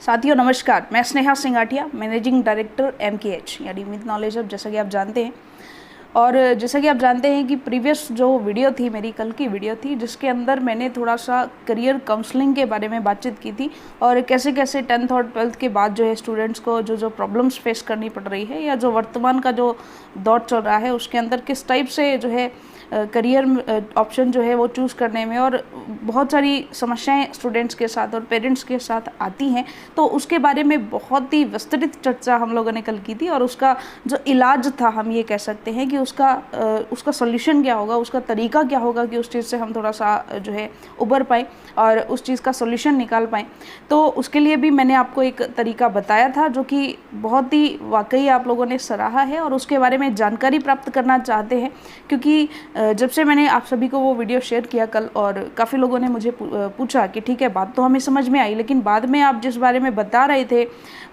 साथियों नमस्कार, मैं स्नेहा सिंगाठिया, मैनेजिंग डायरेक्टर MKH यानी मिथ नॉलेज हब, जैसा कि आप जानते हैं। और जैसा कि आप जानते हैं कि प्रीवियस जो वीडियो थी मेरी, कल की वीडियो थी, जिसके अंदर मैंने थोड़ा सा करियर काउंसलिंग के बारे में बातचीत की थी और कैसे कैसे 10th और 12th के बाद जो है स्टूडेंट्स को जो प्रॉब्लम्स फेस करनी पड़ रही है या जो वर्तमान का जो दौर चल रहा है उसके अंदर किस टाइप से जो है करियर ऑप्शन जो है वो चूज़ करने में और बहुत सारी समस्याएं स्टूडेंट्स के साथ और पेरेंट्स के साथ आती हैं। तो उसके बारे में बहुत ही विस्तृत चर्चा हम लोगों ने कल की थी और उसका जो इलाज था, हम ये कह सकते हैं कि उसका सॉल्यूशन क्या होगा, उसका तरीका क्या होगा कि उस चीज़ से हम थोड़ा सा जो है उबर पाएँ और उस चीज़ का सॉल्यूशन निकाल पाएँ। तो उसके लिए भी मैंने आपको एक तरीका बताया था जो कि बहुत ही वाकई आप लोगों ने सराहा है और उसके बारे में जानकारी प्राप्त करना चाहते हैं, क्योंकि जब से मैंने आप सभी को वो वीडियो शेयर किया कल और काफ़ी लोगों ने मुझे पूछा कि ठीक है, बात तो हमें समझ में आई, लेकिन बाद में आप जिस बारे में बता रहे थे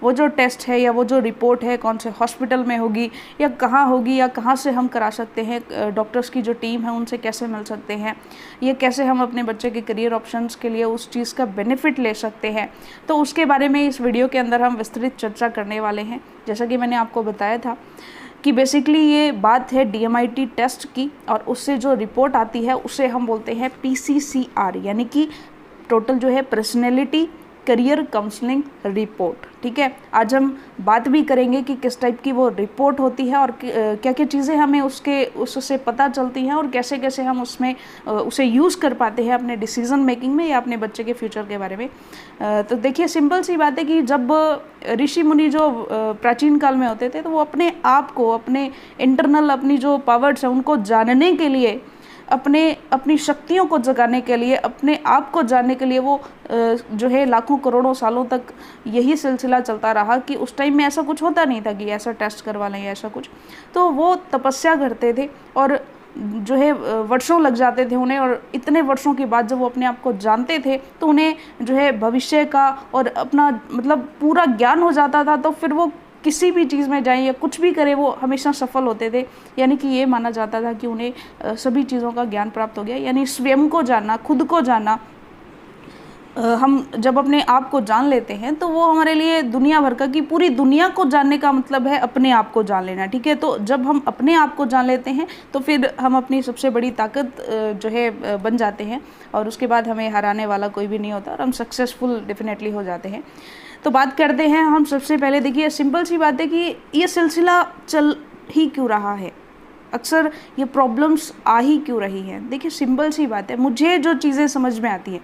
वो जो टेस्ट है या वो जो रिपोर्ट है कौन से हॉस्पिटल में होगी या कहाँ होगी या कहाँ से हम करा सकते हैं, डॉक्टर्स की जो टीम है उनसे कैसे मिल सकते हैं, ये कैसे हम अपने बच्चे के करियर ऑप्शंस के लिए उस चीज़ का बेनिफिट ले सकते हैं, तो उसके बारे में इस वीडियो के अंदर हम विस्तृत चर्चा करने वाले हैं। जैसा कि मैंने आपको बताया था कि बेसिकली ये बात है DMIT टेस्ट की और उससे जो रिपोर्ट आती है उसे हम बोलते हैं PCCR, यानी कि टोटल जो है पर्सनैलिटी करियर काउंसलिंग रिपोर्ट। ठीक है, आज हम बात भी करेंगे कि किस टाइप की वो रिपोर्ट होती है और क्या क्या चीज़ें हमें उससे पता चलती हैं और कैसे कैसे हम उसमें उसे यूज़ कर पाते हैं अपने डिसीज़न मेकिंग में या अपने बच्चे के फ्यूचर के बारे में। तो देखिए, सिंपल सी बात है कि जब ऋषि मुनि जो प्राचीन काल में होते थे तो वो अपने आप को, अपने इंटरनल अपनी जो पावर्स हैं उनको जानने के लिए, अपनी शक्तियों को जगाने के लिए, अपने आप को जानने के लिए वो जो है लाखों करोड़ों सालों तक यही सिलसिला चलता रहा कि उस टाइम में ऐसा कुछ होता नहीं था कि ऐसा टेस्ट करवा लें या ऐसा कुछ। तो वो तपस्या करते थे और जो है वर्षों लग जाते थे उन्हें, और इतने वर्षों के बाद जब वो अपने आप को जानते थे तो उन्हें जो है भविष्य का और अपना मतलब पूरा ज्ञान हो जाता था। तो फिर वो किसी भी चीज़ में जाएं या कुछ भी करें वो हमेशा सफल होते थे, यानी कि ये माना जाता था कि उन्हें सभी चीज़ों का ज्ञान प्राप्त हो गया। यानी स्वयं को जानना, खुद को जानना, हम जब अपने आप को जान लेते हैं तो वो हमारे लिए दुनिया भर का, कि पूरी दुनिया को जानने का मतलब है अपने आप को जान लेना। ठीक है, तो जब हम अपने आप को जान लेते हैं तो फिर हम अपनी सबसे बड़ी ताकत जो है बन जाते हैं और उसके बाद हमें हराने वाला कोई भी नहीं होता और हम सक्सेसफुल डेफिनेटली हो जाते हैं। तो बात करते हैं हम सबसे पहले। देखिए, सिंपल सी बात है कि ये सिलसिला चल ही क्यों रहा है, अक्सर ये प्रॉब्लम्स आ ही क्यों रही हैं। देखिए, सिंपल सी बात है, मुझे जो चीज़ें समझ में आती हैं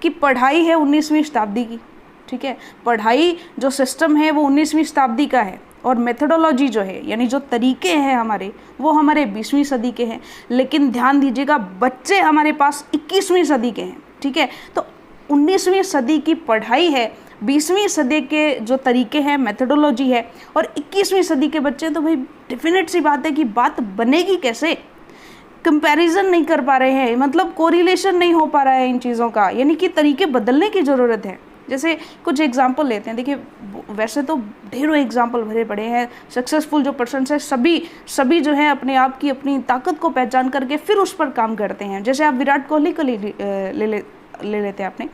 कि पढ़ाई है 19वीं शताब्दी की। ठीक है, पढ़ाई जो सिस्टम है वो 19वीं शताब्दी का है और मेथोडोलॉजी जो है यानी जो तरीके हैं हमारे, वो हमारे 20वीं सदी के हैं। लेकिन ध्यान दीजिएगा, बच्चे हमारे पास 21वीं सदी के हैं। ठीक है, तो 19वीं सदी की पढ़ाई है, 20वीं सदी के जो तरीके हैं, मेथोडोलॉजी है, और 21वीं सदी के बच्चे, तो भाई डेफिनेट सी बात है कि बात बनेगी कैसे। कंपैरिजन नहीं कर पा रहे हैं, मतलब कोरिलेशन नहीं हो पा रहा है इन चीज़ों का, यानी कि तरीके बदलने की ज़रूरत है। जैसे कुछ एग्जाम्पल लेते हैं। देखिए, वैसे तो ढेरों एग्जाम्पल भरे पड़े हैं, सक्सेसफुल जो पर्सन्स हैं सभी जो है अपने आप की अपनी ताकत को पहचान करके फिर उस पर काम करते हैं। जैसे आप विराट कोहली को ले लेते हैं आपने,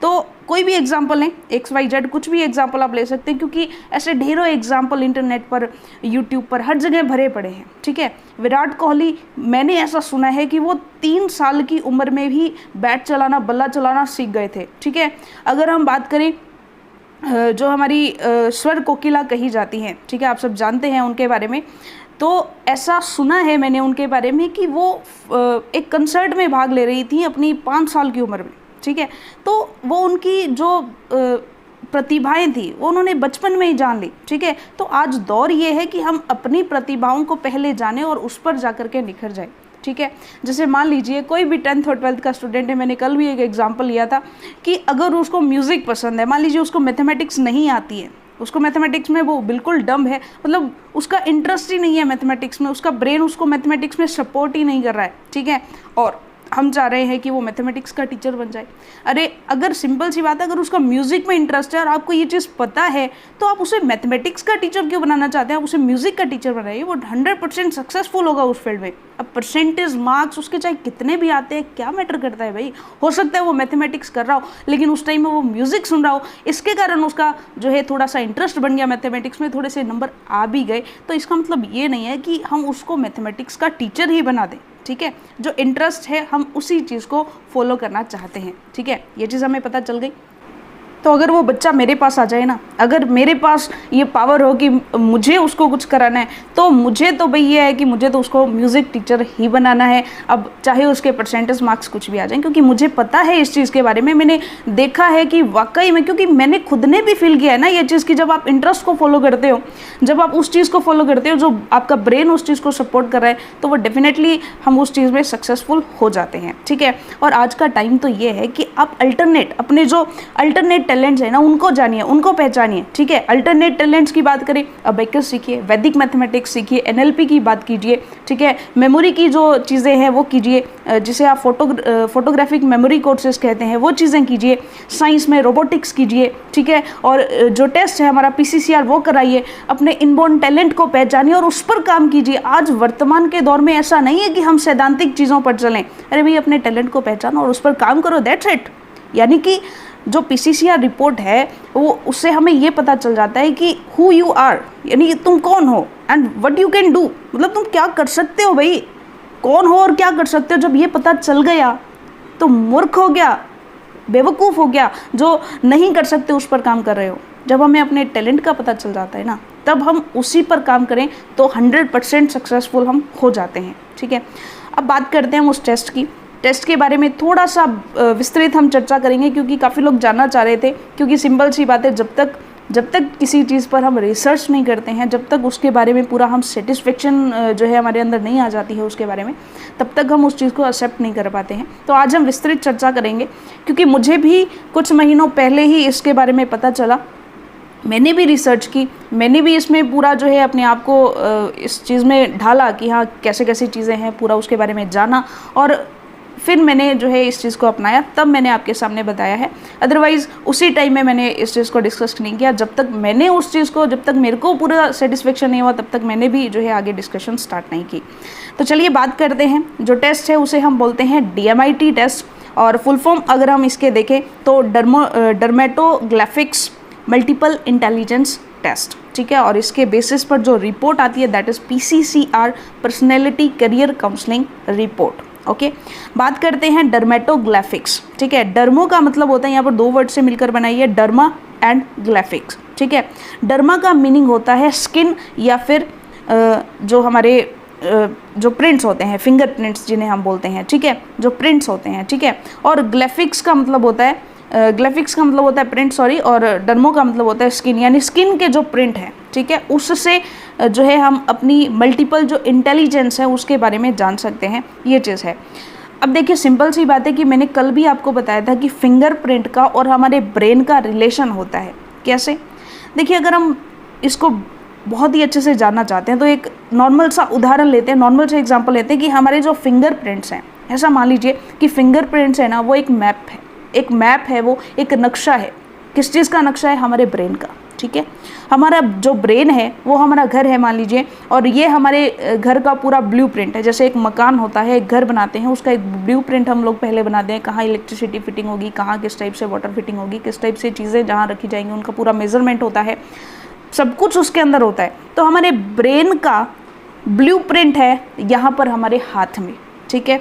तो कोई भी एग्जाम्पल लें, XYZ कुछ भी एग्जाम्पल आप ले सकते हैं, क्योंकि ऐसे ढेरों एग्जाम्पल इंटरनेट पर, यूट्यूब पर, हर जगह भरे पड़े हैं। ठीक है, विराट कोहली, मैंने ऐसा सुना है कि वो 3 साल की उम्र में भी बैट चलाना, बल्ला चलाना सीख गए थे। ठीक है, अगर हम बात करें जो हमारी स्वर कोकिला कही जाती हैं, ठीक है, आप सब जानते हैं उनके बारे में, तो ऐसा सुना है मैंने उनके बारे में कि वो एक कंसर्ट में भाग ले रही थी अपनी 5 साल की उम्र में। ठीक है, तो वो उनकी जो प्रतिभाएं थी वो उन्होंने बचपन में ही जान ली। ठीक है, तो आज दौर ये है कि हम अपनी प्रतिभाओं को पहले जानें और उस पर जाकर के निखर जाए। ठीक है, जैसे मान लीजिए कोई भी 10th और 12th का स्टूडेंट है, मैंने कल भी एक एग्जांपल लिया था कि अगर उसको म्यूज़िक पसंद है, मान लीजिए उसको मैथमेटिक्स नहीं आती है, उसको मैथमेटिक्स में वो बिल्कुल डम है, मतलब उसका इंटरेस्ट ही नहीं है मैथमेटिक्स में, उसका ब्रेन उसको मैथमेटिक्स में सपोर्ट ही नहीं कर रहा है। ठीक है, और हम चाह रहे हैं कि वो मैथमेटिक्स का टीचर बन जाए। अरे अगर सिंपल सी बात है, अगर उसका म्यूज़िक में इंटरेस्ट है और आपको ये चीज़ पता है, तो आप उसे मैथमेटिक्स का टीचर क्यों बनाना चाहते हैं? आप उसे म्यूज़िक का टीचर बनाइए, वो 100% सक्सेसफुल होगा उस फील्ड में। अब परसेंटेज मार्क्स उसके चाहे कितने भी आते हैं, क्या मैटर करता है भाई? हो सकता है वो मैथमेटिक्स कर रहा हो, लेकिन उस टाइम में वो म्यूज़िक सुन रहा हो, इसके कारण उसका जो है थोड़ा सा इंटरेस्ट बन गया मैथमेटिक्स में, थोड़े से नंबर आ भी गए, तो इसका मतलब ये नहीं है कि हम उसको मैथमेटिक्स का टीचर ही बना दें। ठीक है, जो इंटरेस्ट है हम उसी चीज़ को फॉलो करना चाहते हैं। ठीक है, ये चीज़ हमें पता चल गई। तो अगर वो बच्चा मेरे पास आ जाए ना, अगर मेरे पास ये पावर हो कि मुझे उसको कुछ कराना है, तो मुझे तो भाई ये है कि मुझे तो उसको म्यूज़िक टीचर ही बनाना है। अब चाहे उसके परसेंटेज मार्क्स कुछ भी आ जाएं, क्योंकि मुझे पता है इस चीज़ के बारे में, मैंने देखा है कि वाकई में, क्योंकि मैंने खुद ने भी फील किया है ना ये चीज़ कि जब आप इंटरेस्ट को फॉलो करते हो, जब आप उस चीज़ को फॉलो करते हो, जो आपका ब्रेन उस चीज़ को सपोर्ट कर रहा है, तो वो डेफिनेटली हम उस चीज़ में सक्सेसफुल हो जाते हैं। ठीक है, और आज का टाइम तो ये है कि आप अपने जो अल्टरनेट टैलेंट्स है ना, उनको जानिए, उनको पहचानिए। ठीक है, अल्टरनेट टैलेंट्स की बात करें, अबेकस सीखिए, वैदिक मैथमेटिक्स सीखिए, NLP की बात कीजिए। ठीक है, मेमोरी की जो चीज़ें हैं वो कीजिए, जिसे आप फोटोग्राफिक मेमोरी कोर्सेज कहते हैं, वो चीज़ें कीजिए। साइंस में रोबोटिक्स कीजिए। ठीक है, और जो टेस्ट है हमारा PCCR वो कराइए। अपने इनबॉर्न टैलेंट को पहचानिए और उस पर काम कीजिए। आज वर्तमान के दौर में ऐसा नहीं है कि हम सैद्धांतिक चीज़ों पर चलें। अरे भाई, अपने टैलेंट को पहचानो और उस पर काम करो, दैट्स इट। यानी कि जो PCCR रिपोर्ट है वो, उससे हमें ये पता चल जाता है कि हु यू आर, यानी तुम कौन हो, and what you can do, मतलब तुम क्या कर सकते हो भाई, कौन हो और क्या कर सकते हो। जब ये पता चल गया तो मूर्ख हो गया, बेवकूफ़ हो गया जो नहीं कर सकते उस पर काम कर रहे हो। जब हमें अपने टैलेंट का पता चल जाता है ना, तब हम उसी पर काम करें तो 100% सक्सेसफुल हम हो जाते हैं। ठीक है, अब बात करते हैं हम उस टेस्ट के बारे में थोड़ा सा विस्तृत हम चर्चा करेंगे, क्योंकि काफ़ी लोग जानना चाह रहे थे। क्योंकि सिंपल सी बात है, जब तक किसी चीज़ पर हम रिसर्च नहीं करते हैं, जब तक उसके बारे में पूरा हम सेटिस्फेक्शन जो है हमारे अंदर नहीं आ जाती है उसके बारे में, तब तक हम उस चीज़ को एक्सेप्ट नहीं कर पाते हैं। तो आज हम विस्तृत चर्चा करेंगे, क्योंकि मुझे भी कुछ महीनों पहले ही इसके बारे में पता चला। मैंने भी रिसर्च की, मैंने भी इसमें पूरा जो है अपने आप को इस चीज़ में ढाला कि हाँ कैसे कैसी चीज़ें हैं, पूरा उसके बारे में जाना, और फिर मैंने जो है इस चीज़ को अपनाया, तब मैंने आपके सामने बताया है। अदरवाइज़ उसी टाइम में मैंने इस चीज़ को डिस्कस नहीं किया। जब तक मैंने उस चीज़ को, जब तक मेरे को पूरा सेटिस्फेक्शन नहीं हुआ, तब तक मैंने भी जो है आगे डिस्कशन स्टार्ट नहीं की। तो चलिए बात करते हैं। जो टेस्ट है उसे हम बोलते हैं DMIT टेस्ट, और फुल फॉर्म अगर हम इसके देखें तो डर्मेटोग्राफिक्स मल्टीपल इंटेलिजेंस टेस्ट। ठीक है, और इसके बेसिस पर जो रिपोर्ट आती है that is PCCR personality career counselling report. Okay, बात करते हैं डर्मेटोग्राफिक्स। ठीक है, डर्मो का मतलब होता है, यहाँ पर 2 वर्ड से मिलकर बनाई है, डर्मा एंड ग्राफिक्स। ठीक है, डर्मा का मीनिंग होता है स्किन, या फिर जो हमारे जो प्रिंट्स होते हैं, फिंगर प्रिंट्स जिन्हें हम बोलते हैं। ठीक है, जो प्रिंट्स होते हैं। ठीक है, और ग्राफिक्स का मतलब होता है प्रिंट, सॉरी, और डर्मो का मतलब होता है स्किन, यानी स्किन के जो प्रिंट है। ठीक है, उससे जो है हम अपनी मल्टीपल जो इंटेलिजेंस है उसके बारे में जान सकते हैं, ये चीज़ है। अब देखिए, सिंपल सी बात है कि मैंने कल भी आपको बताया था कि फिंगरप्रिंट का और हमारे ब्रेन का रिलेशन होता है। कैसे? देखिए, अगर हम इसको बहुत ही अच्छे से जानना चाहते हैं तो एक नॉर्मल सा उदाहरण लेते हैं, नॉर्मल सा एग्जांपल लेते हैं कि हमारे जो फिंगरप्रिंट्स हैं, ऐसा मान लीजिए कि फिंगरप्रिंट्स है ना, वो एक मैप है, वो एक नक्शा है। किस चीज़ का नक्शा है? हमारे ब्रेन का। ठीक है, हमारा जो ब्रेन है वो हमारा घर है मान लीजिए, और ये हमारे घर का पूरा ब्लूप्रिंट है। जैसे एक मकान होता है, एक घर बनाते हैं, उसका एक ब्लूप्रिंट हम लोग पहले बनाते हैं, कहाँ इलेक्ट्रिसिटी फिटिंग होगी, कहाँ किस टाइप से वाटर फिटिंग होगी, किस टाइप से चीज़ें जहाँ रखी जाएंगी, उनका पूरा मेजरमेंट होता है, सब कुछ उसके अंदर होता है। तो हमारे ब्रेन का ब्लूप्रिंट है यहाँ पर हमारे हाथ में। ठीक है,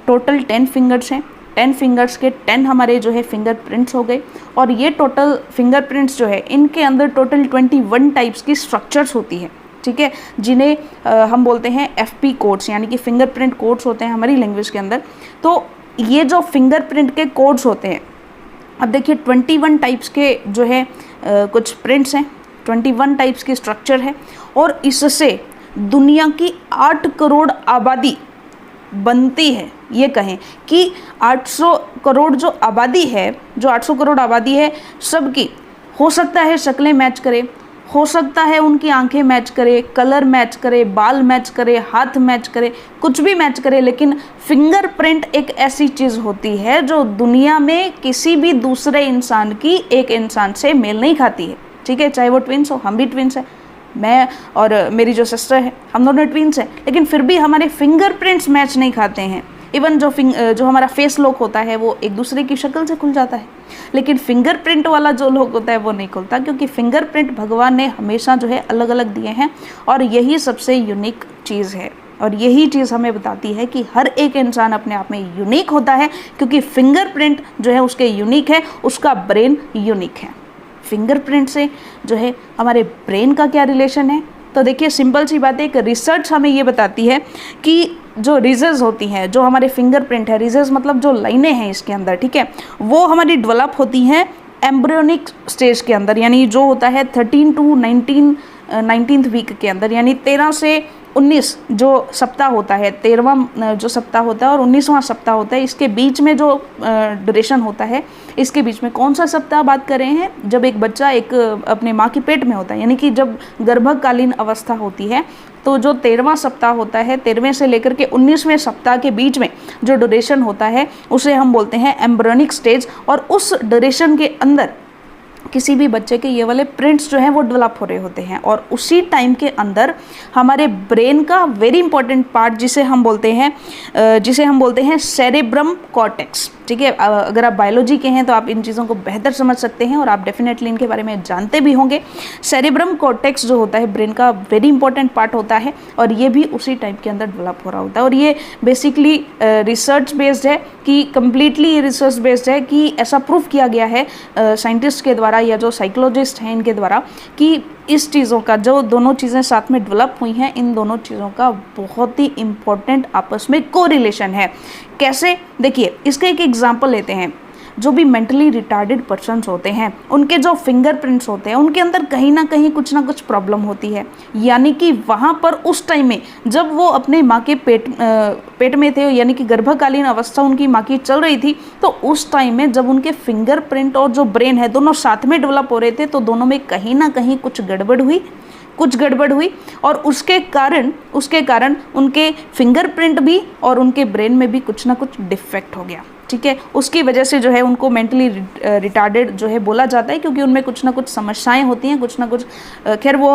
टोटल 10 फिंगर्स हैं, 10 फिंगर्स के 10 हमारे जो है फिंगरप्रिंट्स हो गए, और ये टोटल फिंगरप्रिंट्स जो है इनके अंदर टोटल 21 टाइप्स की स्ट्रक्चर्स होती है। ठीक है, जिन्हें हम बोलते हैं FP कोड्स, यानी कि फिंगरप्रिंट कोड्स होते हैं हमारी लैंग्वेज के अंदर। तो ये जो फिंगरप्रिंट के कोड्स होते हैं, अब देखिए 21 टाइप्स के जो है कुछ प्रिंट्स हैं, 21 टाइप्स की स्ट्रक्चर है, और इससे दुनिया की 8 करोड़ आबादी बनती है। ये कहें कि 800 करोड़ जो आबादी है, जो 800 करोड़ आबादी है सबकी, हो सकता है शक्लें मैच करे, हो सकता है उनकी आंखें मैच करे, कलर मैच करे, बाल मैच करे, हाथ मैच करे, कुछ भी मैच करे, लेकिन फिंगरप्रिंट एक ऐसी चीज़ होती है जो दुनिया में किसी भी दूसरे इंसान की एक इंसान से मेल नहीं खाती है। ठीक है, चाहे वो ट्विंस हो, हम भी ट्विंस हैं, मैं और मेरी जो सिस्टर है, हम दोनों ट्विंस हैं, लेकिन फिर भी हमारे फिंगरप्रिंट्स मैच नहीं खाते हैं। इवन जो हमारा फेस लॉक होता है वो एक दूसरे की शक्ल से खुल जाता है, लेकिन फिंगरप्रिंट वाला जो लॉक होता है वो नहीं खुलता, क्योंकि फिंगरप्रिंट भगवान ने हमेशा जो है अलग अलग दिए हैं और यही सबसे यूनिक चीज़ है। और यही चीज़ हमें बताती है कि हर एक इंसान अपने आप में यूनिक होता है, क्योंकि फिंगरप्रिंट जो है उसके यूनिक है, उसका ब्रेन यूनिक है। फिंगरप्रिंट से जो है हमारे ब्रेन का क्या रिलेशन है, तो देखिए सिंपल सी बात है, एक रिसर्च हमें ये बताती है कि जो रीजर्स होती हैं, जो हमारे फिंगरप्रिंट है, रीजर्स मतलब जो लाइनें हैं इसके अंदर, ठीक है, वो हमारी डेवलप होती हैं एम्ब्रियोनिक स्टेज के अंदर, यानी जो होता है 13 टू 19th वीक के अंदर, यानी 13 से 19 जो सप्ताह होता है, 13वां जो सप्ताह होता है और 19वां सप्ताह होता है, इसके बीच में जो ड्यूरेशन होता है, इसके बीच में कौन सा सप्ताह बात कर रहे हैं, जब एक बच्चा एक अपने माँ के पेट में होता है, यानी कि जब गर्भकालीन अवस्था होती है, तो जो 13वां सप्ताह होता है, 13वें से लेकर के 19वें सप्ताह के बीच में जो ड्यूरेशन होता है उसे हम बोलते हैं एम्ब्रियोनिक स्टेज। और उस ड्यूरेशन के अंदर किसी भी बच्चे के ये वाले प्रिंट्स जो हैं वो डेवलप हो रहे होते हैं, और उसी टाइम के अंदर हमारे ब्रेन का वेरी इंपॉर्टेंट पार्ट जिसे हम बोलते हैं सेरेब्रम कॉर्टेक्स। ठीक है, अगर आप बायोलॉजी के हैं तो आप इन चीज़ों को बेहतर समझ सकते हैं और आप डेफिनेटली इनके बारे में जानते भी होंगे। सेरेब्रम कॉर्टेक्स जो होता है ब्रेन का वेरी इंपॉर्टेंट पार्ट होता है, और ये भी उसी टाइम के अंदर डेवलप हो रहा होता है। और ये बेसिकली रिसर्च बेस्ड है, कि कम्प्लीटली रिसर्च बेस्ड है, कि ऐसा प्रूफ किया गया है साइंटिस्ट के द्वारा या जो साइकोलॉजिस्ट हैं इनके द्वारा, कि इस चीज़ों का जो दोनों चीज़ें साथ में डेवलप हुई हैं, इन दोनों चीज़ों का बहुत ही इम्पोर्टेंट आपस में कोरिलेशन है। कैसे, देखिए इसका एक एग्जांपल लेते हैं। जो भी मेंटली रिटार्डेड पर्सन्स होते हैं, उनके जो फिंगरप्रिंट्स होते हैं, उनके अंदर कहीं ना कुछ प्रॉब्लम होती है, यानी कि वहाँ पर उस टाइम में जब वो अपने माँ के पेट में थे, यानी कि गर्भकालीन अवस्था उनकी माँ की चल रही थी, तो उस टाइम में जब उनके फिंगरप्रिंट और जो ब्रेन है दोनों साथ में डेवलप हो रहे थे, तो दोनों में कहीं ना कहीं कुछ गड़बड़ हुई और उसके कारण उनके फिंगरप्रिंट भी और उनके ब्रेन में भी कुछ ना कुछ डिफेक्ट हो गया। ठीक है, उसकी वजह से जो है उनको मेंटली रिटार्डेड जो है बोला जाता है, क्योंकि उनमें कुछ ना कुछ समस्याएं होती हैं, कुछ ना कुछ, खैर वो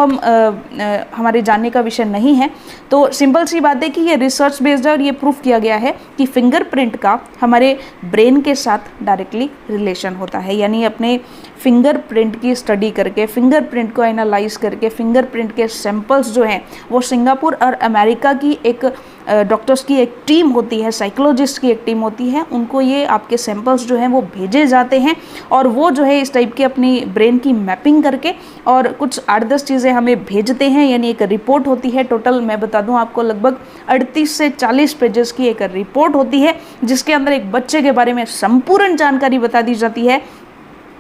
हमारे जानने का विषय नहीं है। तो सिंपल सी बात है कि ये रिसर्च बेस्ड है और ये प्रूफ किया गया है कि फिंगरप्रिंट का हमारे ब्रेन के साथ डायरेक्टली रिलेशन होता है। यानी अपने फिंगरप्रिंट की स्टडी करके, फिंगरप्रिंट को एनालाइज करके, फिंगरप्रिंट के सैंपल्स जो हैं वो सिंगापुर और अमेरिका की एक डॉक्टर्स की एक टीम होती है, साइकोलॉजिस्ट की एक टीम होती है, उनको ये आपके सैंपल्स जो हैं वो भेजे जाते हैं, और वो जो है इस टाइप की अपनी ब्रेन की मैपिंग करके और कुछ 8-10 चीज़ें हमें भेजते हैं। यानी एक रिपोर्ट होती है, टोटल मैं बता दूं आपको लगभग 38 से 40 पेजेस की एक रिपोर्ट होती है, जिसके अंदर एक बच्चे के बारे में संपूर्ण जानकारी बता दी जाती है।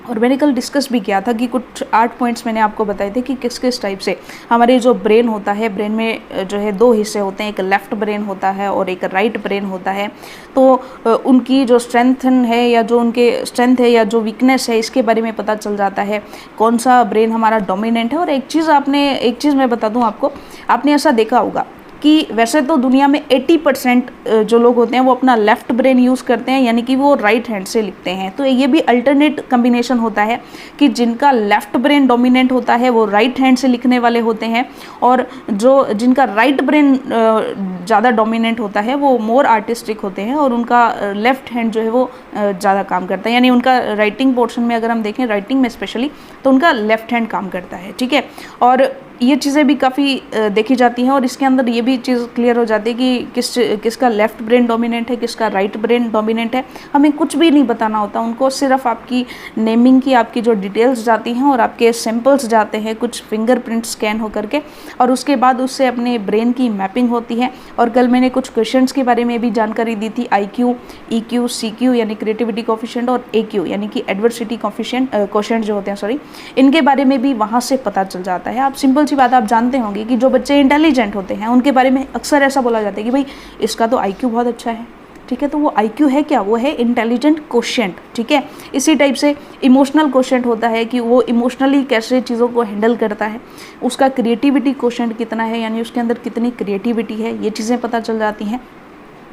और मैंने कल डिस्कस भी किया था कि कुछ 8 पॉइंट्स मैंने आपको बताए थे कि किस किस टाइप से हमारे जो ब्रेन होता है, ब्रेन में जो है 2 हिस्से होते हैं, एक लेफ़्ट ब्रेन होता है और एक राइट ब्रेन होता है। तो उनकी जो स्ट्रेंथ है या जो उनके स्ट्रेंथ है या जो वीकनेस है, इसके बारे में पता चल जाता है, कौन सा ब्रेन हमारा डोमिनेंट है। और एक चीज़ मैं बता दूँ आपको, आपने ऐसा देखा होगा कि वैसे तो दुनिया में 80% जो लोग होते हैं वो अपना लेफ़्ट ब्रेन यूज़ करते हैं, यानी कि वो राइट हैंड से लिखते हैं। तो ये भी अल्टरनेट कम्बिनेशन होता है कि जिनका लेफ़्ट ब्रेन डोमिनेंट होता है वो राइट हैंड से लिखने वाले होते हैं, और जिनका राइट ब्रेन ज़्यादा डोमिनेंट होता है वो मोर आर्टिस्टिक होते हैं, और उनका लेफ़्ट हैंड जो है वो ज़्यादा काम करता है। यानी उनका राइटिंग पोर्शन में अगर हम देखें, राइटिंग में स्पेशली, तो उनका लेफ़्ट हैंड काम करता है। ठीक है, और ये चीज़ें भी काफ़ी देखी जाती हैं, और इसके अंदर ये भी चीज़ क्लियर हो जाती है कि किसका लेफ़्ट ब्रेन डोमिनेंट है, किसका राइट ब्रेन डोमिनेंट है। हमें कुछ भी नहीं बताना होता उनको, सिर्फ आपकी नेमिंग की आपकी जो डिटेल्स जाती हैं और आपके सैंपल्स जाते हैं कुछ फिंगरप्रिंट स्कैन हो करके, और उसके बाद उससे अपने ब्रेन की मैपिंग होती है। और कल मैंने कुछ क्वेश्चंस के बारे में भी जानकारी दी थी, IQ, EQ, CQ यानी क्रिएटिविटी कोफिशिएंट, और AQ यानी कि एडवर्सिटी कोफिशिएंट जो होते हैं, सॉरी, इनके बारे में भी वहाँ से पता चल जाता है। आप सिंपल सी बात आप जानते होंगे कि जो बच्चे इंटेलिजेंट होते हैं उनके बारे में अक्सर ऐसा बोला जाता है कि भाई इसका तो IQ बहुत अच्छा है, ठीक है। तो वो IQ है क्या, वो है इंटेलिजेंट क्वोशिएंट, ठीक है। इसी टाइप से इमोशनल क्वोशिएंट होता है कि वो इमोशनली कैसे चीज़ों को हैंडल करता है, उसका क्रिएटिविटी क्वोशिएंट कितना है, यानी उसके अंदर कितनी क्रिएटिविटी है, ये चीज़ें पता चल जाती हैं।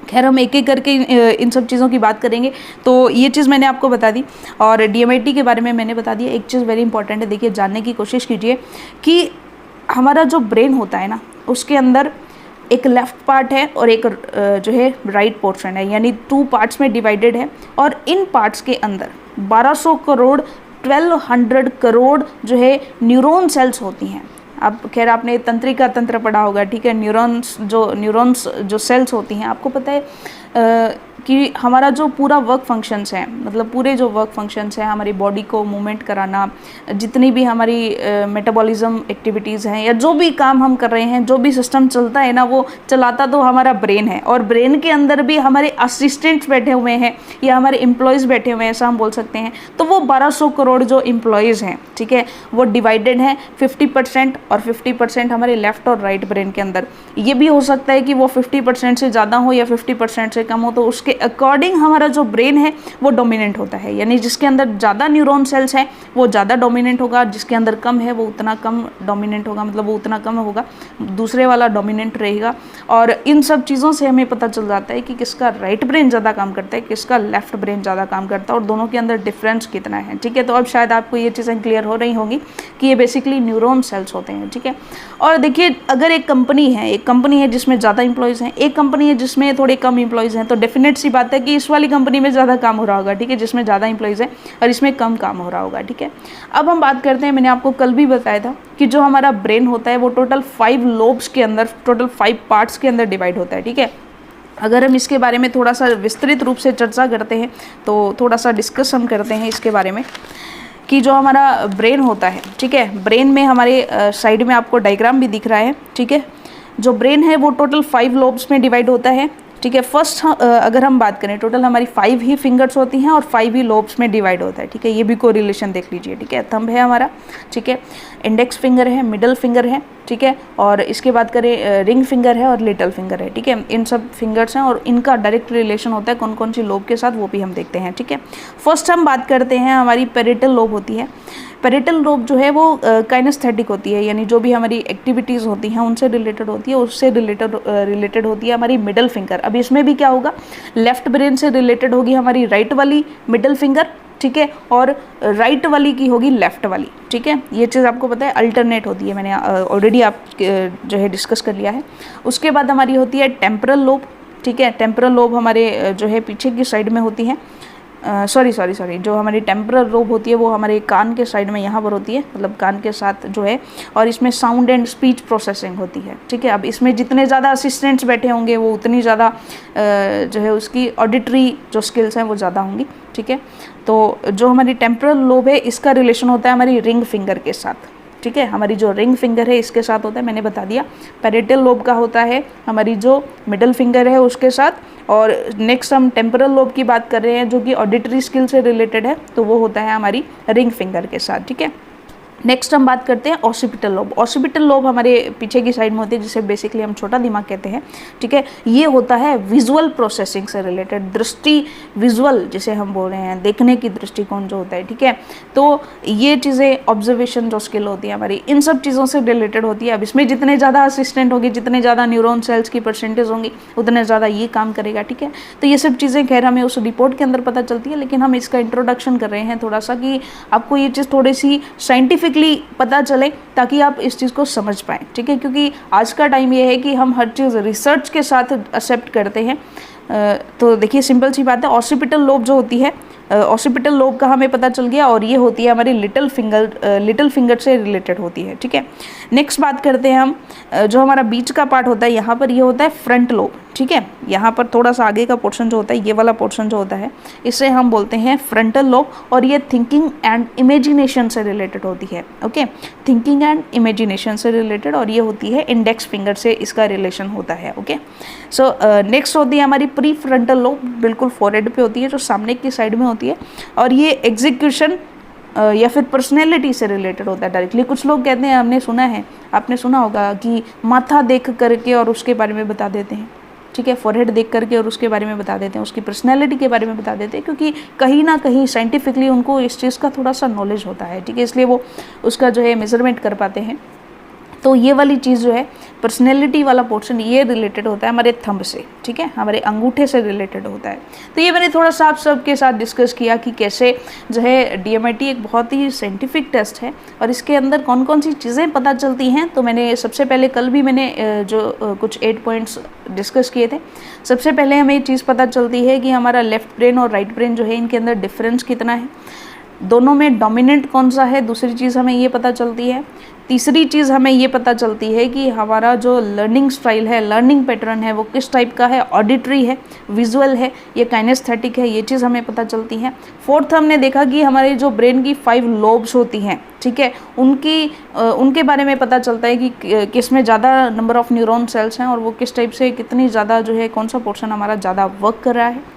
खैर हम एक एक करके इन सब चीज़ों की बात करेंगे। तो ये चीज़ मैंने आपको बता दी, और DMIT के बारे में मैंने बता दिया। एक चीज़ वेरी इंपॉर्टेंट है, देखिए जानने की कोशिश कीजिए कि हमारा जो ब्रेन होता है ना, उसके अंदर एक लेफ़्ट पार्ट है और एक जो है राइट पोर्शन है, यानी 2 पार्ट्स में डिवाइडेड है। और इन पार्ट्स के अंदर 1200 करोड़ 1200 करोड़ जो है न्यूरॉन सेल्स होती हैं। अब खैर आपने तंत्रिका तंत्र पढ़ा होगा, ठीक है। न्यूरॉन्स जो सेल्स होती हैं, आपको पता है कि हमारा जो पूरा वर्क फंक्शंस है, मतलब पूरे जो वर्क फंक्शंस हैं, हमारी बॉडी को मूवमेंट कराना, जितनी भी हमारी मेटाबॉलिज्म एक्टिविटीज़ हैं, या जो भी काम हम कर रहे हैं, जो भी सिस्टम चलता है ना, वो चलाता तो हमारा ब्रेन है। और ब्रेन के अंदर भी हमारे असिस्टेंट्स बैठे हुए हैं या हमारे एम्प्लॉयज़ बैठे हुए हैं, ऐसा हम बोल सकते हैं। तो वो 1200 करोड़ जो एम्प्लॉयज़ हैं, ठीक है, वो डिवाइडेड हैं 50% और 50% हमारे लेफ्ट और राइट ब्रेन के अंदर। ये भी हो सकता है कि वो 50% से ज़्यादा हो या 50% से कम हो, तो उसके अकॉर्डिंग हमारा जो ब्रेन है वो डोमिनेंट होता है। यानी जिसके अंदर ज़्यादा न्यूरॉन सेल्स हैं वो ज़्यादा डोमिनेंट होगा, जिसके अंदर कम है वो उतना कम डोमिनेंट होगा, मतलब वो उतना कम होगा, दूसरे वाला डोमिनेंट रहेगा। और इन सब चीज़ों से हमें पता चल जाता है कि किसका राइट ब्रेन ज़्यादा काम करता है, किसका लेफ्ट ब्रेन ज़्यादा काम करता है, और दोनों के अंदर डिफरेंस कितना है, ठीक है। तो अब शायद आपको ये चीज़ें क्लियर हो रही होंगी कि ये बेसिकली न्यूरॉन सेल्स होते हैं, ठीक है। और देखिए, अगर एक कंपनी है जिसमें ज़्यादा इंप्लॉयज़ हैं, एक कंपनी है जिसमें थोड़े कम इंप्लॉयज़ हैं, तो डेफिनेट सी बात है कि इस वाली कंपनी में ज़्यादा काम हो रहा होगा, ठीक है, जिसमें ज़्यादा इंप्लॉयज़ हैं, और इसमें कम काम हो रहा होगा, ठीक है। अब हम बात करते हैं, मैंने आपको कल भी बताया था कि जो हमारा ब्रेन होता है वो टोटल 5 लोब्स के अंदर, टोटल 5 पार्ट्स के अंदर डिवाइड होता है, ठीक है। अगर हम इसके बारे में थोड़ा सा विस्तृत रूप से चर्चा करते हैं, तो थोड़ा सा डिस्कस हम करते हैं इसके बारे में कि जो हमारा ब्रेन होता है, ठीक है, ब्रेन में हमारे साइड में आपको डायग्राम भी दिख रहा है, ठीक है। जो ब्रेन है वो टोटल 5 लोब्स में डिवाइड होता है, ठीक है। फर्स्ट अगर हम बात करें, टोटल हमारी 5 ही फिंगर्स होती हैं और 5 ही लोब्स में डिवाइड होता है, ठीक है। ये भी कोरिलेशन देख लीजिए, ठीक है। थंब है हमारा, ठीक है, इंडेक्स फिंगर है, मिडल फिंगर है, ठीक है, और इसके बाद करें रिंग फिंगर है और लिटिल फिंगर है, ठीक है। इन सब फिंगर्स हैं और इनका डायरेक्ट रिलेशन होता है कौन कौन सी लोब के साथ, वो भी हम देखते हैं, ठीक है। फर्स्ट हम बात करते हैं, हमारी पेरिटल लोब होती है। पेरिटल लोब जो है वो काइनेस्थेटिक होती है, यानी जो भी हमारी एक्टिविटीज़ होती हैं उनसे रिलेटेड होती है, उससे रिलेटेड होती है हमारी मिडल फिंगर। अब इसमें भी क्या होगा, लेफ्ट ब्रेन से रिलेटेड होगी हमारी राइट वाली मिडल फिंगर, ठीक है, और राइट वाली की होगी लेफ्ट वाली, ठीक है। ये चीज़ आपको पता है अल्टरनेट होती है, मैंने ऑलरेडी आप जो है डिस्कस कर लिया है। उसके बाद हमारी होती है टेम्परल लोब, ठीक है। टेम्परल लोब हमारे जो है पीछे की साइड में होती है, सॉरी जो हमारी टेम्परल लोब होती है वो हमारे कान के साइड में यहाँ पर होती है, मतलब कान के साथ जो है, और इसमें साउंड एंड स्पीच प्रोसेसिंग होती है, ठीक है। अब इसमें जितने ज़्यादा असिस्टेंट्स बैठे होंगे वो उतनी ज़्यादा जो है उसकी ऑडिटरी जो स्किल्स हैं वो ज़्यादा होंगी, ठीक है। तो जो हमारी टेम्परल लोब है इसका रिलेशन होता है हमारी रिंग फिंगर के साथ, ठीक है। हमारी जो रिंग फिंगर है इसके साथ होता है, मैंने बता दिया। पेरिटल लोब का होता है हमारी जो मिडल फिंगर है उसके साथ, और नेक्स्ट हम टेम्परल लोब की बात कर रहे हैं जो कि ऑडिटरी स्किल से रिलेटेड है, तो वो होता है हमारी रिंग फिंगर के साथ, ठीक है। नेक्स्ट हम बात करते हैं ऑसिपिटल लोब। ऑसिपिटल लोब हमारे पीछे की साइड में होती है, जिसे बेसिकली हम छोटा दिमाग कहते हैं, ठीक है। ये होता है विजुअल प्रोसेसिंग से रिलेटेड, दृष्टि, विजुअल जिसे हम बोल रहे हैं, देखने की दृष्टिकोण जो होता है, ठीक है। तो ये चीज़ें ऑब्जर्वेशन जो स्किल होती है हमारी, इन सब चीज़ों से रिलेटेड होती है। अब इसमें जितने ज़्यादा असिस्टेंट होंगे, जितने ज़्यादा न्यूरॉन सेल्स की परसेंटेज होंगी, उतने ज़्यादा ये काम करेगा, ठीक है। तो ये सब चीज़ें खैर हमें उस रिपोर्ट के अंदर पता चलती है, लेकिन हम इसका इंट्रोडक्शन कर रहे हैं थोड़ा सा कि आपको ये चीज़ थोड़ी सी साइंटिफिकली पता चले, ताकि आप इस चीज़ को समझ पाएँ, ठीक है। क्योंकि आज का टाइम ये है कि हम हर चीज़ रिसर्च के साथ एक्सेप्ट करते हैं। तो देखिए सिंपल सी बात है, ऑसिपिटल लोब जो होती है, ऑसिपिटल लोब का हमें पता चल गया, और ये होती है हमारी लिटिल फिंगर से रिलेटेड होती है, ठीक है। नेक्स्ट बात करते हैं हम, जो हमारा बीच का पार्ट होता है यहाँ पर, ये होता है फ्रंट लोब, ठीक है। यहाँ पर थोड़ा सा आगे का पोर्शन जो होता है, ये वाला पोर्शन जो होता है, इसे हम बोलते हैं फ्रंटल लोब, और ये थिंकिंग एंड इमेजिनेशन से रिलेटेड होती है, ओके, थिंकिंग एंड इमेजिनेशन से रिलेटेड, और ये होती है इंडेक्स फिंगर से इसका रिलेशन होता है, ओके। सो नेक्स्ट होती है हमारी प्री फ्रंटल लोब, बिल्कुल फोरहेड पे होती है, जो सामने की साइड में होती है, और ये एग्जीक्यूशन या फिर पर्सनैलिटी से रिलेटेड होता है डायरेक्टली। कुछ लोग कहते हैं, हमने सुना है, आपने सुना होगा कि माथा देख करके और उसके बारे में बता देते हैं, ठीक है, फॉरहेड देख करके और उसके बारे में बता देते हैं, उसकी पर्सनैलिटी के बारे में बता देते हैं, क्योंकि कहीं ना कहीं साइंटिफिकली उनको इस चीज़ का थोड़ा सा नॉलेज होता है, ठीक है, इसलिए वो उसका जो है मेजरमेंट कर पाते हैं। तो ये वाली चीज़ जो है पर्सनैलिटी वाला पोर्शन ये रिलेटेड होता है हमारे थंब से, ठीक है, हमारे अंगूठे से रिलेटेड होता है। तो ये मैंने थोड़ा सा आप सबके साथ डिस्कस किया कि कैसे जो है DMIT एक बहुत ही साइंटिफिक टेस्ट है और इसके अंदर कौन कौन सी चीज़ें पता चलती हैं। तो मैंने सबसे पहले कल भी मैंने जो कुछ 8 पॉइंट्स डिस्कस किए थे। सबसे पहले हमें ये चीज़ पता चलती है कि हमारा लेफ्ट ब्रेन और राइट ब्रेन जो है इनके अंदर डिफरेंस कितना है, दोनों में डोमिनेंट कौन सा है, दूसरी चीज़ हमें ये पता चलती है। तीसरी चीज़ हमें ये पता चलती है कि हमारा जो लर्निंग स्टाइल है, लर्निंग पैटर्न है, वो किस टाइप का है, ऑडिटरी है, विजुअल है, ये काइनेस्थेटिक है, ये चीज़ हमें पता चलती है। फोर्थ हमने देखा कि हमारे जो ब्रेन की 5 लोब्स होती हैं, ठीक है, उनके बारे में पता चलता है कि किस में ज़्यादा नंबर ऑफ न्यूरॉन सेल्स हैं और वो किस टाइप से कितनी ज़्यादा जो है कौन सा पोर्शन हमारा ज़्यादा वर्क कर रहा है।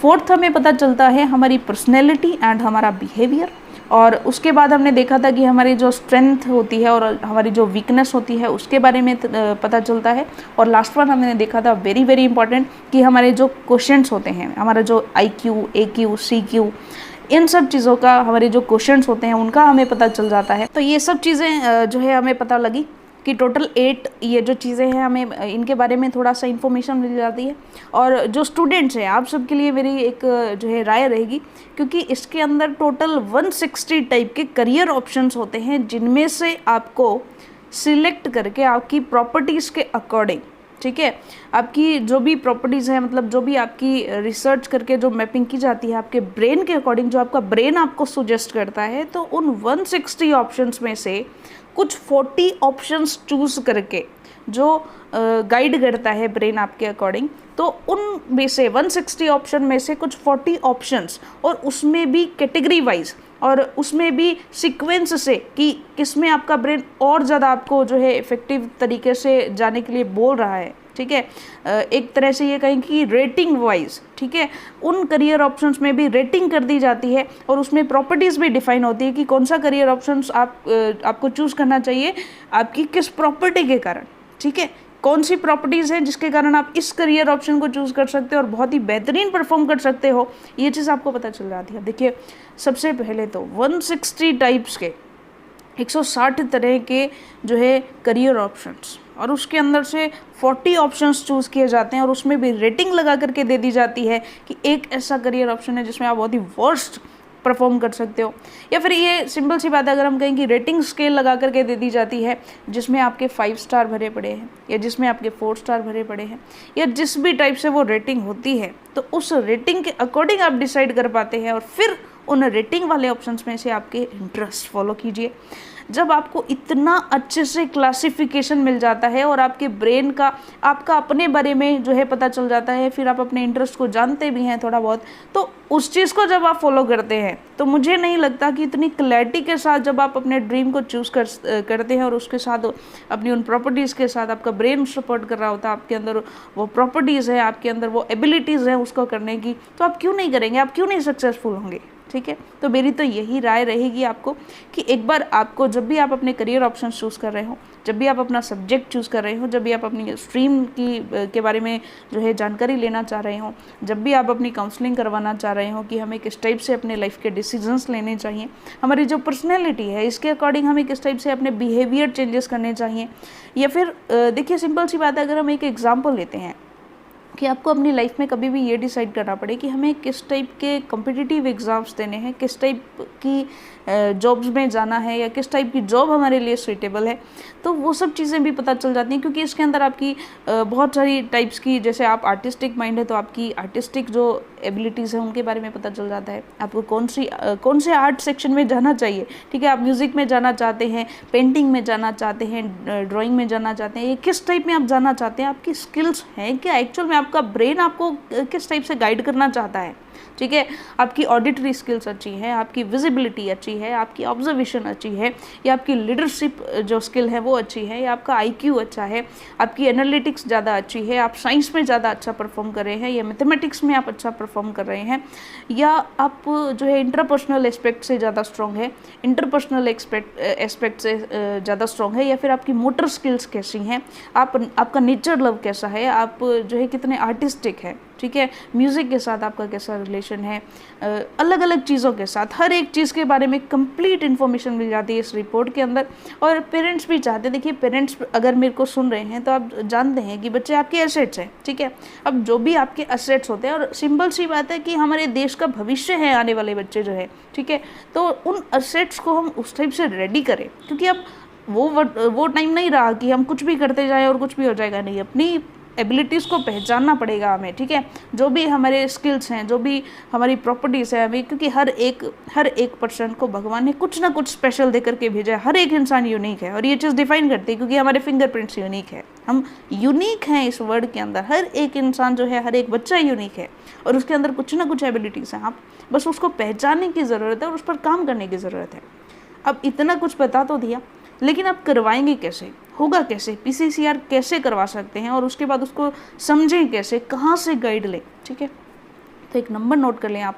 फोर्थ हमें पता चलता है हमारी पर्सनैलिटी एंड हमारा बिहेवियर। और उसके बाद हमने देखा था कि हमारी जो स्ट्रेंथ होती है और हमारी जो वीकनेस होती है उसके बारे में पता चलता है। और लास्ट वन हमने देखा था वेरी वेरी इंपॉर्टेंट कि हमारे जो क्वेश्चंस होते हैं, हमारा जो IQ, AQ, CQ, इन सब चीज़ों का हमारे जो क्वेश्चंस होते हैं उनका हमें पता चल जाता है। तो ये सब चीज़ें जो है हमें पता लगी कि टोटल 8 ये जो चीज़ें हैं हमें इनके बारे में थोड़ा सा इन्फॉर्मेशन मिल जाती है। और जो स्टूडेंट्स हैं आप सबके लिए मेरी एक जो है राय रहेगी, क्योंकि इसके अंदर टोटल 160 टाइप के करियर ऑप्शंस होते हैं जिनमें से आपको सिलेक्ट करके आपकी प्रॉपर्टीज़ के अकॉर्डिंग, ठीक है, आपकी जो भी प्रॉपर्टीज़ हैं, मतलब जो भी आपकी रिसर्च करके जो मैपिंग की जाती है आपके ब्रेन के अकॉर्डिंग, जो आपका ब्रेन आपको सुजेस्ट करता है, तो उन 160 ऑप्शंस में से कुछ 40 ऑप्शंस चूज़ करके जो गाइड करता है ब्रेन आपके अकॉर्डिंग, तो उन में से 160 ऑप्शन में से कुछ 40 ऑप्शंस, और उसमें भी कैटेगरी वाइज और उसमें भी सीक्वेंस से कि किसमें आपका ब्रेन और ज़्यादा आपको जो है इफ़ेक्टिव तरीके से जाने के लिए बोल रहा है, ठीक है, एक तरह से ये कहें कि रेटिंग वाइज, ठीक है, उन करियर ऑप्शंस में भी रेटिंग कर दी जाती है और उसमें प्रॉपर्टीज़ भी डिफाइन होती है कि कौन सा करियर ऑप्शंस आपको चूज़ करना चाहिए आपकी किस प्रॉपर्टी के कारण, ठीक है, कौन सी प्रॉपर्टीज़ हैं जिसके कारण आप इस करियर ऑप्शन को चूज़ कर सकते हो और बहुत ही बेहतरीन परफॉर्म कर सकते हो, ये चीज़ आपको पता चल जाती है। देखिए सबसे पहले तो 160 टाइप्स के 160 तरह के जो है करियर ऑप्शंस, और उसके अंदर से 40 ऑप्शंस चूज़ किए जाते हैं और उसमें भी रेटिंग लगा करके दे दी जाती है कि एक ऐसा करियर ऑप्शन है जिसमें आप बहुत ही वर्स्ट परफॉर्म कर सकते हो, या फिर ये सिंपल सी बात है अगर हम कहें कि रेटिंग स्केल लगा करके दे दी जाती है जिसमें आपके 5 स्टार भरे पड़े हैं या जिसमें आपके 4 स्टार भरे पड़े हैं या जिस भी टाइप से वो रेटिंग होती है, तो उस रेटिंग के अकॉर्डिंग आप डिसाइड कर पाते हैं और फिर उन रेटिंग वाले ऑप्शंस में से आपके इंटरेस्ट फॉलो कीजिए। जब आपको इतना अच्छे से क्लासिफिकेशन मिल जाता है और आपके ब्रेन का आपका अपने बारे में जो है पता चल जाता है, फिर आप अपने इंटरेस्ट को जानते भी हैं थोड़ा बहुत, तो उस चीज़ को जब आप फॉलो करते हैं तो मुझे नहीं लगता कि इतनी क्लैरिटी के साथ जब आप अपने ड्रीम को चूज़ करते हैं और उसके साथ अपनी उन प्रॉपर्टीज़ के साथ आपका ब्रेन सपोर्ट कर रहा होता है, आपके अंदर वो प्रॉपर्टीज़ है, आपके अंदर वो एबिलिटीज़ हैं उसको करने की, तो आप क्यों नहीं करेंगे, आप क्यों नहीं सक्सेसफुल होंगे, ठीक है। तो मेरी तो यही राय रहेगी आपको कि एक बार आपको जब भी आप अपने करियर ऑप्शन चूज़ कर रहे हो, जब भी आप अपना सब्जेक्ट चूज़ कर रहे हो, जब भी आप अपनी स्ट्रीम के बारे में जो है जानकारी लेना चाह रहे हो, जब भी आप अपनी काउंसलिंग करवाना चाह रहे हो कि हमें किस टाइप से अपने लाइफ के डिसीजंस लेने चाहिए, हमारी जो पर्सनैलिटी है इसके अकॉर्डिंग हमें किस टाइप से अपने बिहेवियर चेंजेस करने चाहिए, या फिर देखिए सिंपल सी बात है, अगर हम एक एग्जाम्पल लेते हैं कि आपको अपनी लाइफ में कभी भी ये डिसाइड करना पड़े कि हमें किस टाइप के कॉम्पिटिटिव एग्ज़ाम्स देने हैं, किस टाइप की जॉब्स में जाना है या किस टाइप की जॉब हमारे लिए सूटेबल है, तो वो सब चीज़ें भी पता चल जाती हैं, क्योंकि इसके अंदर आपकी बहुत सारी टाइप्स की, जैसे आप आर्टिस्टिक माइंड है तो आपकी आर्टिस्टिक जो एबिलिटीज़ हैं उनके बारे में पता चल जाता है, आपको कौन से आर्ट सेक्शन में जाना चाहिए, ठीक है, आप म्यूज़िक में जाना चाहते हैं, पेंटिंग में जाना चाहते हैं, ड्राइंग में जाना चाहते हैं, ये किस टाइप में आप जाना चाहते हैं, आपकी स्किल्स हैं क्या, एक्चुअल में आपका ब्रेन आपको किस टाइप से गाइड करना चाहता है, ठीक है, आपकी ऑडिटरी स्किल्स अच्छी है, आपकी विजिबिलिटी अच्छी है, आपकी ऑब्जर्वेशन अच्छी है, या आपकी लीडरशिप जो स्किल है वो अच्छी है, या आपका IQ अच्छा है, आपकी एनालिटिक्स ज़्यादा अच्छी है, आप साइंस में ज़्यादा अच्छा परफॉर्म कर रहे हैं, या मैथमेटिक्स में आप अच्छा परफॉर्म कर रहे हैं, या आप जो है इंटरपर्सनल एस्पेक्ट से ज़्यादा स्ट्रॉन्ग है, इंटरपर्सनल एस्पेक्ट से ज़्यादा स्ट्रॉन्ग है, या फिर आपकी मोटर स्किल्स कैसी हैं, आपका नेचर लव कैसा है, आप जो है कितने आर्टिस्टिक है, ठीक है, म्यूज़िक के साथ आपका कैसा रिलेशन है, अलग अलग चीज़ों के साथ हर एक चीज़ के बारे में कंप्लीट इन्फॉर्मेशन मिल जाती है इस रिपोर्ट के अंदर। और पेरेंट्स भी चाहते हैं, देखिए पेरेंट्स अगर मेरे को सुन रहे हैं तो आप जानते हैं कि बच्चे आपके एसेट्स हैं, ठीक है। अब जो भी आपके एसेट्स होते हैं, और सिंपल सी बात है कि हमारे देश का भविष्य है आने वाले बच्चे जो है, ठीक है, तो उन एसेट्स को हम उस टाइप से रेडी करें, क्योंकि अब वो टाइम नहीं रहा कि हम कुछ भी करते जाएं और कुछ भी हो जाएगा, नहीं, अपनी एबिलिटीज़ को पहचानना पड़ेगा हमें, ठीक है, जो भी हमारे स्किल्स हैं, जो भी हमारी प्रॉपर्टीज़ है हमें, क्योंकि हर एक पर्सन को भगवान ने कुछ ना कुछ स्पेशल दे करके भेजा है। हर एक इंसान यूनिक है, और ये चीज़ डिफाइन करती है क्योंकि हमारे फिंगरप्रिंट्स यूनिक है, हम यूनिक हैं इस वर्ल्ड के अंदर। हर एक इंसान जो है, हर एक बच्चा यूनिक है, और उसके अंदर कुछ ना कुछ एबिलिटीज़ हैं, आप बस उसको पहचानने की ज़रूरत है और उस पर काम करने की ज़रूरत है। अब इतना कुछ बता तो दिया, लेकिन आप करवाएंगे कैसे, होगा कैसे, PCCR कैसे करवा सकते हैं, और उसके बाद उसको समझें कैसे, कहाँ से गाइड लें, ठीक है। तो एक नंबर नोट कर लें आप,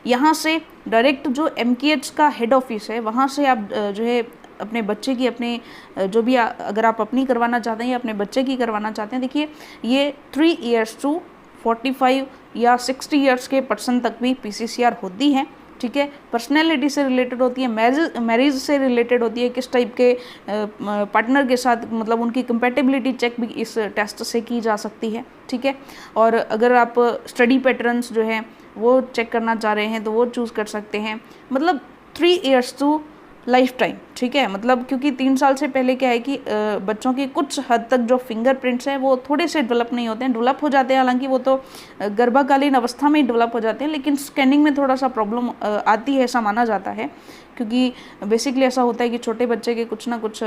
यहाँ से डायरेक्ट जो MKH का हेड ऑफिस है, वहाँ से आप जो है अपने बच्चे की, अपने जो भी अगर आप अपनी करवाना चाहते हैं या अपने बच्चे की करवाना चाहते हैं, देखिए ये 3 years to 45 या 60 years के पर्सन तक भी PCCR होती है, ठीक है। पर्सनैलिटी से रिलेटेड होती है, मैरिज से रिलेटेड होती है, किस टाइप के पार्टनर के साथ, मतलब उनकी कंपैटिबिलिटी चेक भी इस टेस्ट से की जा सकती है, ठीक है। और अगर आप स्टडी पैटर्न्स जो है वो चेक करना चाह रहे हैं तो वो चूज़ कर सकते हैं, मतलब 3 years to लाइफ टाइम, ठीक है। मतलब क्योंकि 3 साल से पहले क्या है कि बच्चों की कुछ हद तक जो फिंगरप्रिंट्स हैं वो थोड़े से डेवलप नहीं होते हैं, डेवलप हो जाते हैं, हालांकि वो तो गर्भाकालीन अवस्था में ही डेवलप हो जाते हैं, लेकिन स्कैनिंग में थोड़ा सा प्रॉब्लम आती है, ऐसा माना जाता है, क्योंकि बेसिकली ऐसा होता है कि छोटे बच्चे के कुछ ना कुछ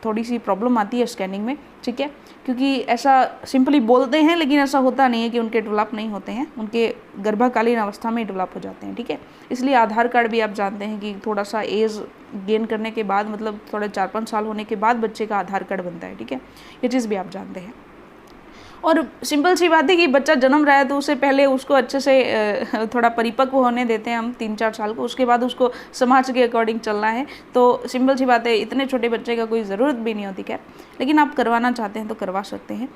थोड़ी सी प्रॉब्लम आती है स्कैनिंग में, ठीक है। क्योंकि ऐसा सिंपली बोलते हैं, लेकिन ऐसा होता नहीं है कि उनके डेवलप नहीं होते हैं, उनके गर्भाकालीन अवस्था में ही डेवलप हो जाते हैं, ठीक है। इसलिए आधार कार्ड भी आप जानते हैं कि थोड़ा सा एज गेन करने के बाद, मतलब थोड़े 4-5 साल होने के बाद बच्चे का आधार कार्ड बनता है, ठीक है, ये चीज़ भी आप जानते हैं। और सिंपल सी बात है कि बच्चा जन्म रहा है तो उससे पहले उसको अच्छे से थोड़ा परिपक्व होने देते हैं हम 3-4 साल को, उसके बाद उसको समाज के अकॉर्डिंग चलना है। तो सिंपल सी बात है, इतने छोटे बच्चे का कोई ज़रूरत भी नहीं होती, खैर, लेकिन आप करवाना चाहते हैं तो करवा सकते हैं।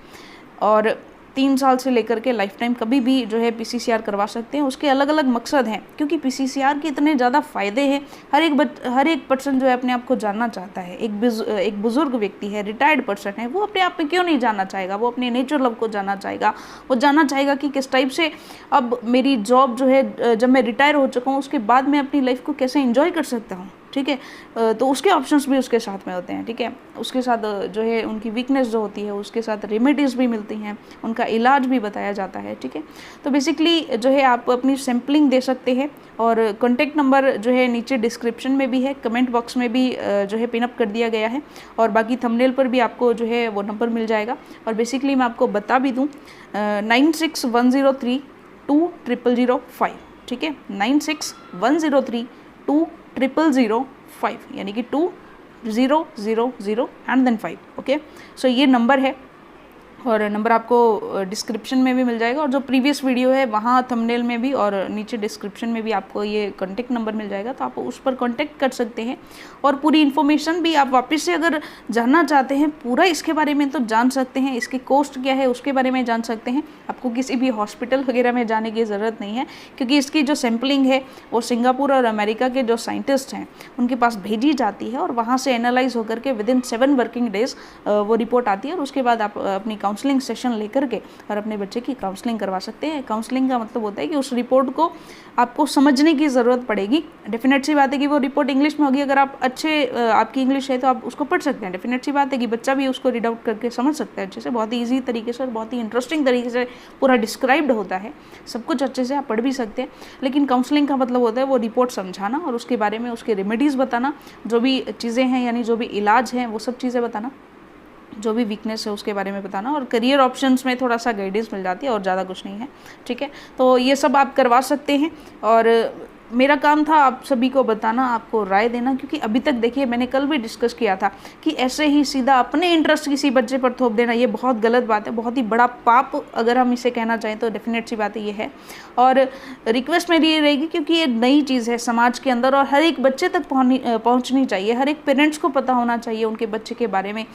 और 3 साल से लेकर के लाइफ टाइम कभी भी जो है PCCR करवा सकते हैं। उसके अलग अलग मकसद हैं, क्योंकि PCCR के इतने ज़्यादा फ़ायदे हैं। हर एक पर्सन जो है अपने आप को जानना चाहता है। एक बुज़ुर्ग व्यक्ति है, रिटायर्ड पर्सन है, वो अपने आप में क्यों नहीं जानना चाहेगा, वो अपने नेचर लव को जानना चाहेगा, वो जानना चाहेगा कि किस टाइप से अब मेरी जॉब जो है, जब मैं रिटायर हो चुका हूँ उसके बाद मैं अपनी लाइफ को कैसे इंजॉय कर सकता हूँ, ठीक है। तो उसके ऑप्शंस भी उसके साथ में होते हैं, ठीक है। उसके साथ जो है उनकी वीकनेस जो होती है उसके साथ रेमेडीज़ भी मिलती हैं, उनका इलाज भी बताया जाता है, ठीक है। तो बेसिकली जो है आप अपनी सैम्पलिंग दे सकते हैं, और कॉन्टैक्ट नंबर जो है नीचे डिस्क्रिप्शन में भी है, कमेंट बॉक्स में भी जो है पिनअप कर दिया गया है, और बाकी थंबनेल पर भी आपको जो है वो नंबर मिल जाएगा। और बेसिकली मैं आपको बता भी दूँ, 9610320005, ठीक है, 9610320005, यानी कि 2000 एंड देन 5, ओके। सो ये नंबर है, और नंबर आपको डिस्क्रिप्शन में भी मिल जाएगा, और जो प्रीवियस वीडियो है वहाँ थंबनेल में भी और नीचे डिस्क्रिप्शन में भी आपको ये कॉन्टैक्ट नंबर मिल जाएगा, तो आप उस पर कॉन्टैक्ट कर सकते हैं। और पूरी इन्फॉर्मेशन भी आप वापस से अगर जानना चाहते हैं पूरा इसके बारे में तो जान सकते हैं, इसकी कॉस्ट क्या है उसके बारे में जान सकते हैं। आपको किसी भी हॉस्पिटल वगैरह में जाने की ज़रूरत नहीं है, क्योंकि इसकी जो सैम्पलिंग है वो सिंगापुर और अमेरिका के जो साइंटिस्ट हैं उनके पास भेजी जाती है, और वहाँ से एनालाइज होकर के विदिन 7 वर्किंग डेज वो रिपोर्ट आती है, और उसके बाद आप अपनी काउंसलिंग सेशन लेकर के और अपने बच्चे की काउंसलिंग करवा सकते हैं। काउंसलिंग का मतलब होता है कि उस रिपोर्ट को आपको समझने की ज़रूरत पड़ेगी। डेफिनेट सी बात है कि वो रिपोर्ट इंग्लिश में होगी, अगर आप आपकी इंग्लिश है तो आप उसको पढ़ सकते हैं। डेफिनेट सी बात है कि बच्चा भी उसको रीड आउट करके समझ सकता है अच्छे से, बहुत ही ईजी तरीके से और बहुत ही इंटरेस्टिंग तरीके से पूरा डिस्क्राइब्ड होता है, सब कुछ अच्छे से आप पढ़ भी सकते हैं। लेकिन काउंसलिंग का मतलब होता है वो रिपोर्ट समझाना और उसके बारे में उसके रेमेडीज़ बताना, जो भी चीज़ें हैं यानी जो भी इलाज हैं वो सब चीज़ें बताना। जो भी वीकनेस है उसके बारे में बताना, और करियर ऑप्शंस में थोड़ा सा गाइडेंस मिल जाती है और ज़्यादा कुछ नहीं है, ठीक है। तो ये सब आप करवा सकते हैं, और मेरा काम था आप सभी को बताना, आपको राय देना, क्योंकि अभी तक देखिए मैंने कल भी डिस्कस किया था कि ऐसे ही सीधा अपने इंटरेस्ट किसी बच्चे पर थोप देना ये बहुत गलत बात है, बहुत ही बड़ा पाप अगर हम इसे कहना चाहें तो डेफिनेट सी बात ये है। और रिक्वेस्ट मेरी ये रहेगी, क्योंकि ये नई चीज़ है समाज के अंदर और हर एक बच्चे तक पहुँचनी चाहिए, हर एक पेरेंट्स को पता होना चाहिए उनके बच्चे के बारे में,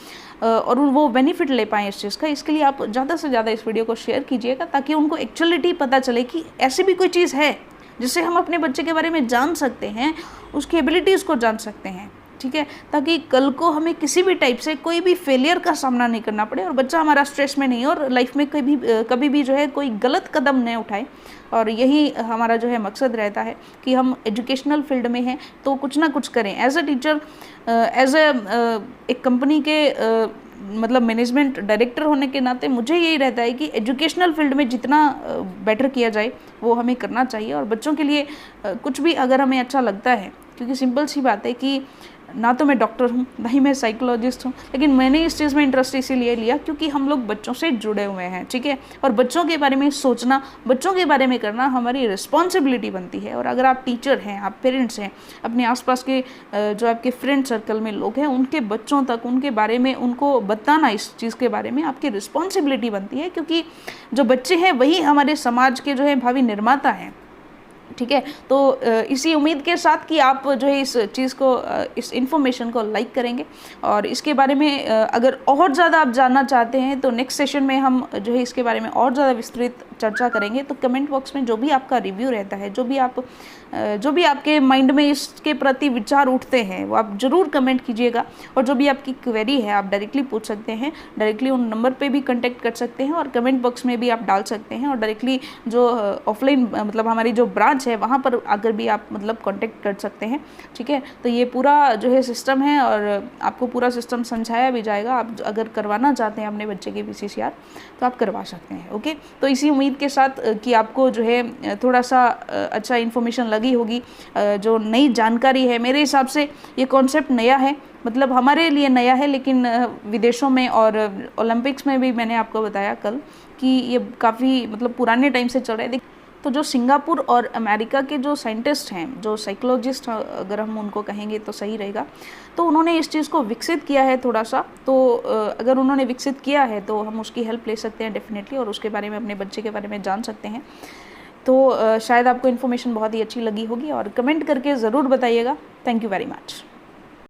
और वो बेनिफिट ले पाएँ इस चीज़ का। इसके लिए आप ज़्यादा से ज़्यादा इस वीडियो को शेयर कीजिएगा, ताकि उनको एक्चुअलिटी पता चले कि ऐसी भी कोई चीज़ है जिससे हम अपने बच्चे के बारे में जान सकते हैं, उसकी एबिलिटीज़ को जान सकते हैं, ठीक है, ताकि कल को हमें किसी भी टाइप से कोई भी फेलियर का सामना नहीं करना पड़े, और बच्चा हमारा स्ट्रेस में नहीं, और लाइफ में कभी भी जो है कोई गलत कदम न उठाए। और यही हमारा जो है मकसद रहता है कि हम एजुकेशनल फील्ड में हैं तो कुछ ना कुछ करें। एज अ टीचर, एज एक कंपनी के मतलब मैनेजमेंट डायरेक्टर होने के नाते मुझे यही रहता है कि एजुकेशनल फील्ड में जितना बेटर किया जाए वो हमें करना चाहिए, और बच्चों के लिए कुछ भी अगर हमें अच्छा लगता है, क्योंकि सिंपल सी बात है कि ना तो मैं डॉक्टर हूँ ना ही मैं साइकोलॉजिस्ट हूँ, लेकिन मैंने इस चीज़ में इंटरेस्ट इसीलिए लिया क्योंकि हम लोग बच्चों से जुड़े हुए हैं, ठीक है, और बच्चों के बारे में सोचना, बच्चों के बारे में करना हमारी रिस्पॉन्सिबिलिटी बनती है। और अगर आप टीचर हैं, आप पेरेंट्स हैं, अपने आसपास के जो आपके फ्रेंड सर्कल में लोग हैं उनके बच्चों तक उनके बारे में उनको बताना, इस चीज़ के बारे में आपकी रिस्पॉन्सिबिलिटी बनती है, क्योंकि जो बच्चे हैं वही हमारे समाज के जो है भावी निर्माता हैं, ठीक है। तो इसी उम्मीद के साथ कि आप जो है इस चीज़ को, इस इन्फॉर्मेशन को लाइक करेंगे, और इसके बारे में अगर और ज़्यादा आप जानना चाहते हैं तो नेक्स्ट सेशन में हम जो है इसके बारे में और ज़्यादा विस्तृत चर्चा करेंगे। तो कमेंट बॉक्स में जो भी आपका रिव्यू रहता है, जो भी आपके माइंड में इसके प्रति विचार उठते हैं वो आप ज़रूर कमेंट कीजिएगा, और जो भी आपकी क्वेरी है आप डायरेक्टली पूछ सकते हैं, डायरेक्टली उन नंबर पे भी कांटेक्ट कर सकते हैं, और कमेंट बॉक्स में भी आप डाल सकते हैं, और डायरेक्टली जो ऑफलाइन मतलब हमारी जो ब्रांच है वहाँ पर आकर भी आप मतलब कांटेक्ट कर सकते हैं, ठीक है। तो ये पूरा जो है सिस्टम है, और आपको पूरा सिस्टम समझाया भी जाएगा। आप अगर करवाना चाहते हैं अपने बच्चे के PCCR तो आप करवा सकते हैं, ओके। तो इसी उम्मीद के साथ कि आपको जो है थोड़ा सा अच्छा इन्फॉर्मेशन लगी होगी, जो नई जानकारी है, मेरे हिसाब से ये कॉन्सेप्ट नया है, मतलब हमारे लिए नया है, लेकिन विदेशों में और ओलंपिक्स में भी मैंने आपको बताया कल कि ये काफ़ी मतलब पुराने टाइम से चल रहा है। तो जो सिंगापुर और अमेरिका के जो साइंटिस्ट हैं, जो साइकोलॉजिस्ट अगर हम उनको कहेंगे तो सही रहेगा, तो उन्होंने इस चीज़ को विकसित किया है थोड़ा सा। तो अगर उन्होंने विकसित किया है तो हम उसकी हेल्प ले सकते हैं डेफिनेटली, और उसके बारे में अपने बच्चे के बारे में जान सकते हैं। तो शायद आपको इन्फॉर्मेशन बहुत ही अच्छी लगी होगी, और कमेंट करके ज़रूर बताइएगा। Thank you very much.